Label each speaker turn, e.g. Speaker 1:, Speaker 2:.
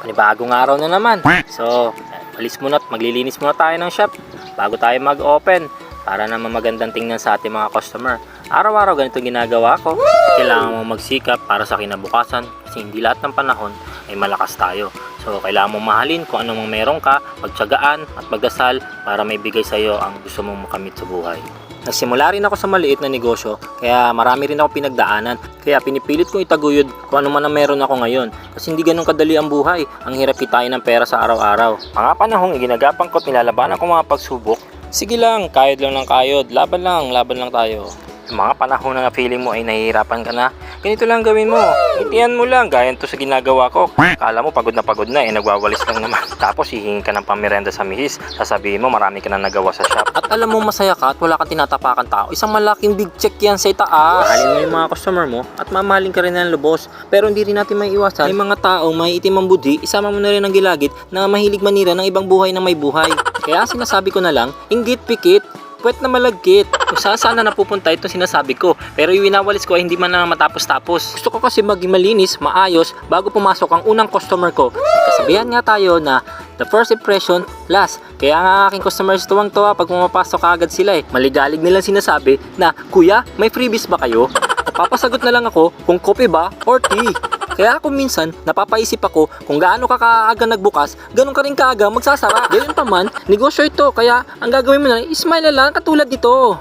Speaker 1: panibagong araw na naman. So, alis muna at maglilinis muna tayo ng shop bago tayo mag-open para naman magandang tingnan sa ating mga customer. Araw-araw ganito ginagawa ko. Kailangan mo magsikap para sa kinabukasan kasi hindi lahat ng panahon ay malakas tayo. So, kailangan mong mahalin kung anong meron ka, magtiyagaan at magdasal para may bigay sa iyo ang gusto mong makamit sa buhay. Nagsimula rin ako sa maliit na negosyo, kaya marami rin ako pinagdaanan. Kaya pinipilit kong itaguyod kung ano man ang meron ako ngayon. Kasi hindi ganun kadali ang buhay. Ang hirap kitain ng pera sa araw-araw. Mga panahong iginagapang ko at nilalabanan ko mga pagsubok. Sige lang, kayod lang ng kayod. Laban lang tayo. Yung mga panahon na feeling mo ay nahihirapan ka na, ganito lang gawin mo. Itiyan mo lang, gaya to sa ginagawa ko. Kala mo pagod na nagwawalis lang naman. Tapos hihingi ka ng pamirenda sa mihis. Sasabihin mo marami ka na nagawa sa shop. At alam mo masaya ka at wala kang tinatapakan tao. Isang malaking big check yan sa itaas. Mahalin mo yung mga customer mo at mamahalin ka rin ng lubos. Pero hindi rin natin may iwasan. May mga taong may itim ang budi, isama mo na rin ang gilagid na mahilig manira ng ibang buhay na may buhay. Kaya sinasabi ko na lang, inggit pikit, puwet na malagkit. Kung saan na napupunta itong sinasabi ko. Pero yung winawalis ko ay hindi man na matapos-tapos. Gusto ko kasi maging malinis, maayos, bago pumasok ang unang customer ko. Kasabihan nga tayo na the first impression last. Kaya nga aking customers tuwang-tuwa pag pumapasok agad sila eh. Maligalig nilang sinasabi na, "Kuya, may freebies ba kayo?" Papasagot na lang ako kung kopi ba or tea. Kaya ako minsan, napapaisip ako kung gaano ka kaaga nagbukas, ganun ka rin kaaga magsasara. Gayun pa man, negosyo ito, kaya ang gagawin mo na, smile na lang katulad dito.